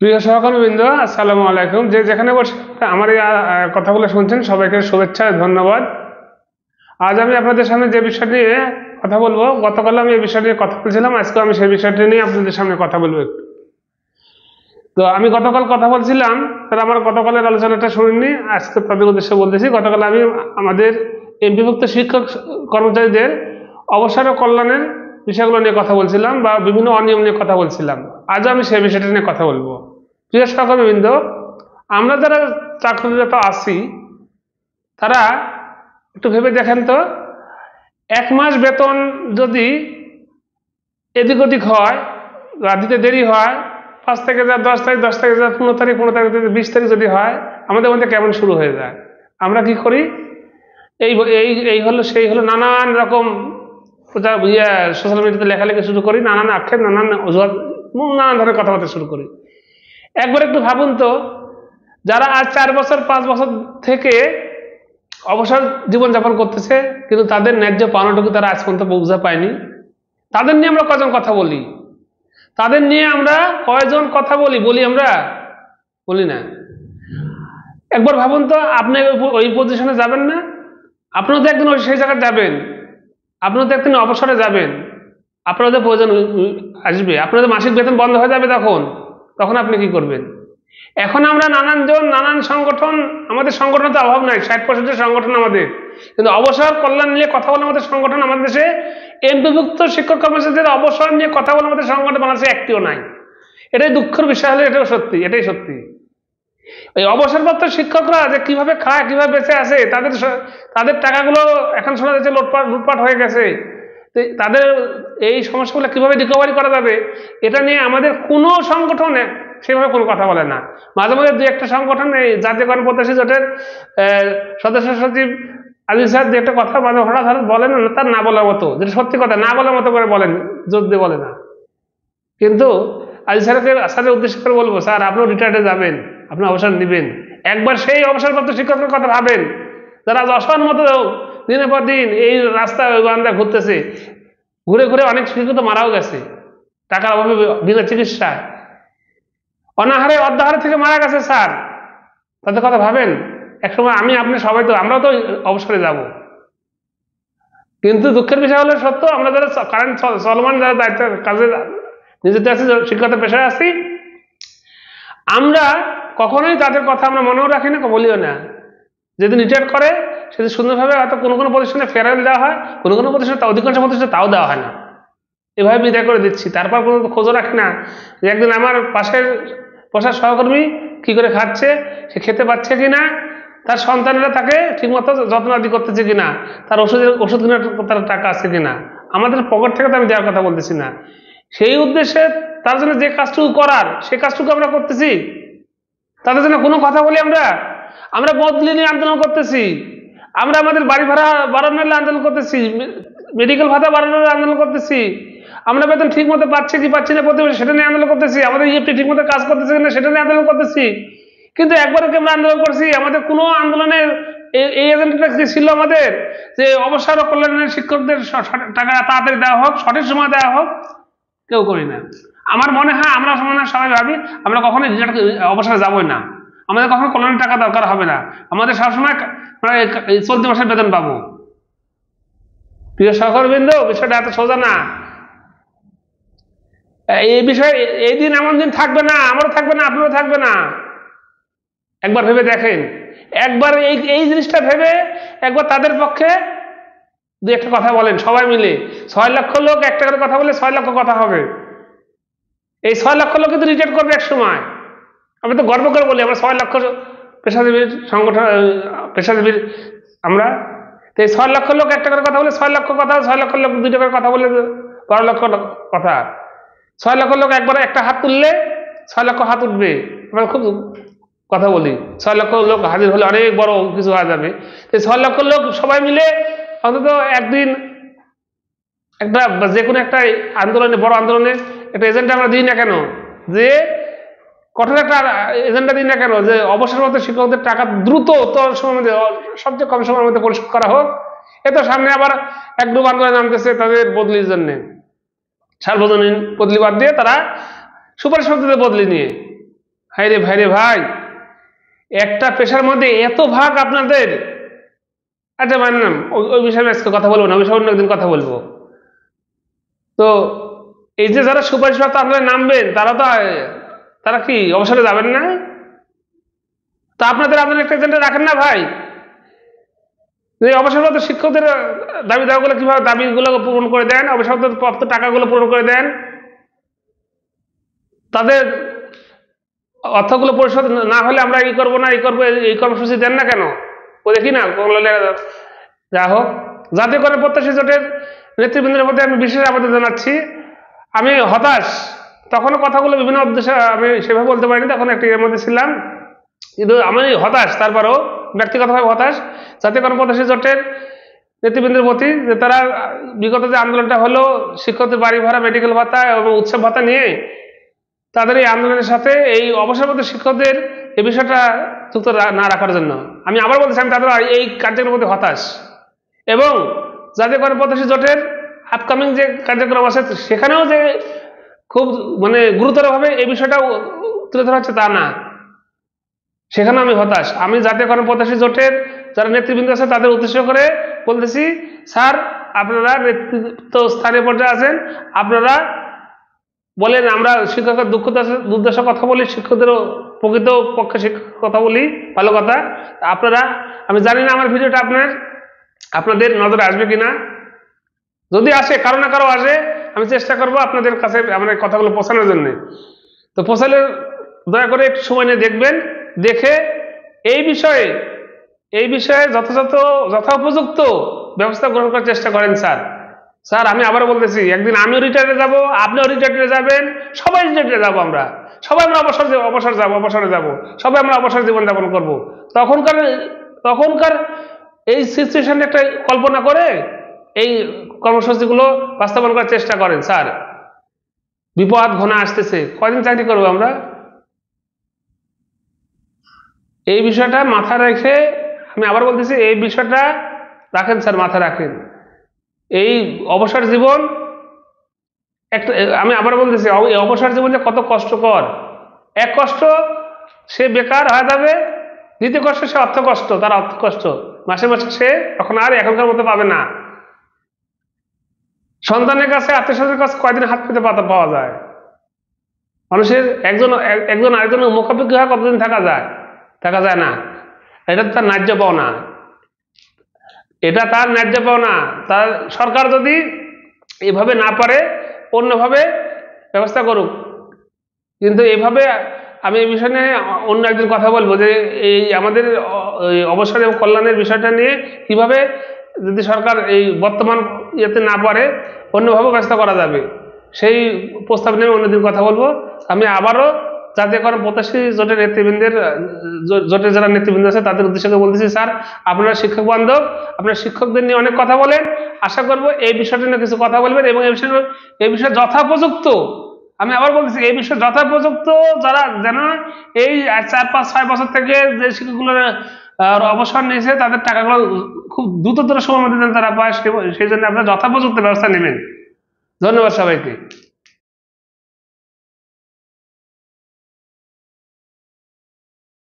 প্রিয় সহকর্মীবৃন্দ, আসসালামু আলাইকুম। যে যেখানে বসে আমার এই কথাগুলো শুনছেন সবাইকে শুভেচ্ছা, ধন্যবাদ। আজ আমি আপনাদের সামনে যে বিষয় নিয়ে কথা বলবো, গতকাল আমি এই বিষয় নিয়ে কথা বলছিলাম, আজকে আমি সেই বিষয়টি নিয়ে আপনাদের সামনে কথা বলবো একটু। তো আমি গতকাল কথা বলছিলাম, তারা আমার গতকালের আলোচনাটা শুনিনি, আজকে তাদের উদ্দেশ্যে বলতেছি। গতকাল আমি আমাদের এমপিভুক্ত শিক্ষক কর্মচারীদের অবসর ও কল্যাণের বিষয়গুলো নিয়ে কথা বলছিলাম বা বিভিন্ন অনিয়ম নিয়ে কথা বলছিলাম। আজও আমি সেই বিষয়টা নিয়ে কথা বলবো। প্রিয় সহকর্মীবৃন্দ, আমরা যারা চাকরিরত আছি তারা একটু ভেবে দেখেন তো, 1 মাস বেতন যদি এদিক ওদিক হয় বা দিতে দেরি হয়, 5 থেকে যা 10 তারিখ, 10 থেকে যা 15 তারিখ, 15 তারিখ থেকে 20 তারিখ যদি হয়, আমাদের মধ্যে কেমন শুরু হয়ে যায়। আমরা কি করি, এই এই এই হলো সেই হলো, নানান রকম সোশ্যাল মিডিয়াতে লেখালেখি শুরু করি, নানান আক্ষেপ, নানান অজুহাত, নানান ধরনের কথাবার্তা শুরু করি। একবার একটু ভাবুন তো, যারা আজ 4 বছর 5 বছর থেকে অবসর জীবনযাপন করতেছে, কিন্তু তাদের ন্যায্য পাওনাটুকু তারা আজ পর্যন্ত বুঝতে পায়নি, তাদের নিয়ে আমরা কয়জন কথা বলি? তাদের নিয়ে আমরা কয়জন কথা বলি আমরা? বলি না। একবার ভাবুন তো, আপনি ওই পজিশনে যাবেন না? আপনিও তো একদিন ওই সেই জায়গায় যাবেন, আপনিও তো একদিন অবসরে যাবেন, আপনাদের প্রয়োজন আসবে, আপনাদের মাসিক বেতন বন্ধ হয়ে যাবে, তখন আপনি কি করবেন? এখন আমরা নানানজন, নানান সংগঠন, আমাদের সংগঠনের তো অভাব নাই, 60% সংগঠন আমাদের, কিন্তু অবসর কল্যাণ নিয়ে কথা বলে আমাদের সংগঠন আমাদের দেশে, এমপিভুক্ত শিক্ষক কর্মচারীদের অবসর নিয়ে কথা বলে আমাদের সংগঠন বাংলাদেশে একটিও নাই। এটাই দুঃখের বিষয় হলে এটাও সত্যি, এটাই সত্যি। ওই অবসরপ্রাপ্ত শিক্ষকরা যে কিভাবে খায়, কিভাবে বেঁচে আছে, তাদের টাকাগুলো এখন শোনা যাচ্ছে লুটপাট হয়ে গেছে। তাদের এই সমস্যাগুলো কিভাবে রিকভারি করা যাবে, এটা নিয়ে আমাদের কোনো সংগঠনে সেভাবে কোনো কথা বলে না। মাঝে মাঝে দু একটা সংগঠন, এই জাতীয় গণপ্রত্যাশী জোটের সদস্য সচিব আলী স্যার দু একটা কথা হঠাৎ বলেন, তার না বলার মতো, যেটা সত্যি কথা, না বলার মতো করে বলেন, জোর দিয়ে বলে না। কিন্তু আলী স্যারের উদ্দেশ্য করে বলবো, স্যার আপনিও রিটায়ার্ডে যাবেন, আপনি অবসর নেবেন, একবার সেই অবসরপ্রাপ্ত শিক্ষকের কথা ভাবেন, যারা অসহায় মতো দিনের পর দিন এই রাস্তায় বারান্দা ঘুরতেছে, ঘুরে ঘুরে অনেক শিক্ষক মারাও গেছে টাকার অভাবে, বিনা চিকিৎসায় অনাহারে অর্ধাহারে থেকে মারা গেছে স্যার। তাদের কথা ভাবেন। একসময় আমি আপনি সবাই তো, আমরাও তো অবসরে যাব, কিন্তু দুঃখের বিষয় হলো সত্য, আমরা যারা কারেন্ট চলমান, যারা দায়িত্ব কাজে নিজেতে আছি, শিক্ষকতা পেশায় আছি, আমরা কখনোই তাদের কথা আমরা মনেও রাখি না, বলিও না। যেদিন রিটায়ার করে সেদিন সুন্দরভাবে হয়তো কোনো কোনো প্রতিষ্ঠানে ফেয়ারওয়েল দেওয়া হয়, কোনো কোনো প্রতিষ্ঠানে, অধিকাংশ প্রতিষ্ঠানে তাও দেওয়া হয় না, এভাবে বিদায় করে দিচ্ছি। তারপর কোনো খোঁজও রাখি না যে একদিন আমার পাশের বসার সহকর্মী কি করে খাচ্ছে, সে খেতে পাচ্ছে কিনা, তার সন্তানেরা তাকে ঠিকমতো যত্ন আদি করতেছে কিনা, তার ওষুধ কেনার তার টাকা আছে কিনা। আমাদের পকেট থেকে তো আমি দেওয়ার কথা বলতেছি না, সেই উদ্দেশ্যে তার জন্য যে কাজটুকু করার, সেই কাজটুকু আমরা করতেছি। তাদের জন্য কোনো কথা বলি আমরা? আমরা বদলি নিয়ে আন্দোলন করতেছি, আমরা আমাদের বাড়ি ভাড়া বাড়ানোর আন্দোলন করতেছি, মেডিকেল ভাতা বাড়ানোর আন্দোলন করতেছি, আমরা বেতন ঠিক মতো পাচ্ছি কি পাচ্ছি না প্রতি সেটা নিয়ে আন্দোলন করতেছি, আমাদের ইএফটি ঠিক মতো কাজ করতেছে কিনা সেটা নিয়ে আন্দোলন করতেছি। কিন্তু একবারে কি আমরা আন্দোলন করছি? আমাদের কোনো আন্দোলনের এই এজেন্ডাটা কি ছিল আমাদের যে অবসর ও কল্যাণের শিক্ষকদের টাকা তাড়াতাড়ি দেওয়া হোক, সঠিক সময় দেওয়া হোক? কেউ করি না। আমার মনে হয় আমরা সবাই ভাবি আমরা কখনোই অবসরে যাবই না, আমাদের কখনো কল্যাণের টাকা দরকার হবে না, আমাদের সবসময় চলতি মাসের বেতন পাবো। প্রিয় সহকর্মীবৃন্দ, বিষয়টা এত সোজা না। এই বিষয়ে এই দিন এমন দিন থাকবে না, আমারও থাকবে না, আপনারও থাকবে না। একবার ভেবে দেখেন, একবার এই জিনিসটা ভেবে একবার তাদের পক্ষে দু একটা কথা বলেন সবাই মিলে। 6 লক্ষ লোক একটা করে কথা বলে 6 লক্ষ কথা হবে। এই 6 লক্ষ লোক কিন্তু রিটায়ার করবে এক সময়। আমি তো গর্ব করে বলি আমরা 6 লক্ষ পেশাজীবীর সংগঠন, পেশাজীবীর আমরা। তো এই 6 লক্ষ লোক একটা করে কথা বলে 6 লক্ষ কথা, 6 লক্ষ লোক দুইটা করে কথা বলে 12 লক্ষ কথা। 6 লক্ষ লোক একবার একটা হাত তুললে 6 লক্ষ হাত উঠবে। আমরা খুব কথা বলি, 6 লক্ষ লোক হাজির হলে অনেক বড় কিছু হওয়া যাবে। এই 6 লক্ষ লোক সবাই মিলে অন্তত একদিন একটা যে কোনো একটা আন্দোলনে, বড় আন্দোলনে একটা এজেন্ডা আমরা দিই না কেন, যে কঠোর একটা এজেন্ডা দিই না কেন, যে অবসরপ্রাপ্ত শিক্ষকদের টাকা দ্রুত সময়ের মধ্যে, সবচেয়ে কম সময়ের মধ্যে পরিশোধ করা হোক। এ তো সামনে আবার এক গ্রুপ আন্দোলন নামতেছে তাদের বদলির জন্য, সার্বজনীন বদলি বাদ দিয়ে তারা সুপারিশ পদ্ধতিতে বদলি নিয়ে। হাই রে ভাই রে ভাই, একটা পেশার মধ্যে এত ভাগ আপনাদের। আচ্ছা মানলাম, ওই বিষয়ে আমি আজকে কথা বলবো না, ওই বিষয়ে অন্য একদিন কথা বলবো। তো এই যে যারা সুপারিশপ্রাপ্ত আন্দোলনে নামবেন, তারা কি অবসরে যাবেন না? তা আপনাদের আন্দোলন একটা এজেন্ডা রাখেন না ভাই, যে অবসরপ্রাপ্ত শিক্ষকদের দাবি দাওয়াগুলো কিভাবে দাবিগুলো পূরণ করে দেন, অবসরপ্রাপ্ত টাকাগুলো পূরণ করে দেন, তাদের অর্থগুলো পরিশোধ না হলে আমরা এই করবো না, এই করবো, এই কর্মসূচি দেন না কেন? ও দেখি না যা হোক, জাতীয়করণ প্রত্যাশী জোটের নেতৃবৃন্দের মধ্যে আমি বিশেষ আবেদন জানাচ্ছি। আমি হতাশ, তখনও কথাগুলো বিভিন্ন উদ্দেশ্যে আমি সেভাবে বলতে পারিনি, তখন একটি এর মধ্যে ছিলাম, কিন্তু আমি হতাশ, তারপরও ব্যক্তিগতভাবে হতাশ জাতীয়করণ প্রত্যাশী জোটের নেতৃবৃন্দের প্রতি, যে তারা বিগত যে আন্দোলনটা হলো শিক্ষকদের বাড়ি ভাড়া, মেডিকেল ভাতা এবং উৎসব ভাতা নিয়ে, তাদের এই আন্দোলনের সাথে এই অবসরপ্রাপ্ত শিক্ষকদের এই বিষয়টা যুক্ত না রাখার জন্য আমি আবার বলতেছি, আমি তাদের এই কার্যক্রমের প্রতি হতাশ। এবং জাতীয়করণ প্রত্যাশী জোটের আপকামিং যে কার্যক্রম আছে সেখানেও যে খুব মানে গুরুতরভাবে এই বিষয়টা তুলে ধরা হচ্ছে তা না, সেখানেও আমি হতাশ। আমি জাতীয়করণ প্রত্যাশী জোটের যারা নেতৃবৃন্দ আছে তাদের উদ্দেশ্য করে বলতেছি, স্যার আপনারা নেতৃত্ব স্থানীয় পর্যায়ে আছেন, আপনারা বলেন আমরা শিক্ষকের দুর্দশার কথা বলি, শিক্ষকদেরও প্রকৃত পক্ষে শিক্ষকের কথা বলি, ভালো কথা। আপনারা, আমি জানি না আমার ভিডিওটা আপনাদের নজরে আসবে কিনা, যদি আসে কারো না কারো আসে, আমি চেষ্টা করব আপনাদের কাছে আমার কথাগুলো পৌঁছানোর জন্য। তো পৌঁছালে দয়া করে একটু সময় নিয়ে দেখবেন, দেখে এই বিষয়ে যথোপযুক্ত ব্যবস্থা গ্রহণ করার চেষ্টা করেন স্যার। আমি আবার বলতেছি, একদিন আমিও রিটায়ারে যাব, আপনিও রিটায়ারে যাবেন, সবাই রিটায়ারে যাবো, সবাই আমরা অবসরে যাব, সবাই আমরা অবসর জীবন যাপন করবো। তখনকার এই সিচুয়েশন একটা কল্পনা করে এই কর্মসূচিগুলো বাস্তবায়ন করার চেষ্টা করেন স্যার। বিপদ ঘনা আসতেছে, কয়দিন চাকরি করবো আমরা? এই বিষয়টা মাথায় রেখে আমি আবার বলতেছি, এই বিষয়টা রাখেন স্যার, মাথায় রাখেন। এই অবসর জীবন একটা, আমি আবার বলতেছি, এই অবসর জীবন যে কত কষ্টকর। এক কষ্ট সে বেকার হয়ে যাবে, দ্বিতীয় কষ্ট সে অর্থ কষ্ট, তার অর্থ কষ্ট মাসে সে তখন আর এখনকার মতো পাবে না। সন্তানের কাছে, আত্মীয় স্বজনের কাছে কয়দিন হাত পেতে পাওয়া যায়? মানুষের একজন আরেকজনের মুখাপেক্ষি হয়ে কতদিন থাকা যায় না। এটা তার ন্যায্য পাওনা, তার সরকার যদি এভাবে না পারে অন্যভাবে ব্যবস্থা করুক, কিন্তু এভাবে আমি এই বিষয় নিয়ে অন্য একদিন কথা বলবো, যে এই আমাদের অবসর এবং কল্যাণের বিষয়টা নিয়ে কিভাবে যদি সরকার এই বর্তমান ইয়েতে না পারে অন্যভাবে ব্যবস্থা করা যাবে, সেই প্রস্তাব নিয়ে অন্যদিন কথা বলবো। আমি আবারও জাতীয়করণ প্রত্যাশী জোটের যারা নেতৃবৃন্দ আছে তাদের উদ্দেশ্যে বলতেছি, স্যার আপনারা শিক্ষক বান্ধব, আপনারা শিক্ষকদের নিয়ে অনেক কথা বলেন, আশা করব এই বিষয়টা নিয়ে কিছু কথা বলবেন, এবং এই বিষয়ে যথাপযুক্ত, আমি আবার বলতেছি, এই বিষয়ে যথাপযুক্ত যারা যেন এই 4-5-6 বছর থেকে যে শিক্ষকগুলোর অবসর নিয়েছে তাদের টাকাগুলো খুব দ্রুততর সময়ের মধ্যে তারা পায়, সেই জন্য আপনারা যথাপযুক্ত ব্যবস্থা নেবেন। ধন্যবাদ সবাইকে।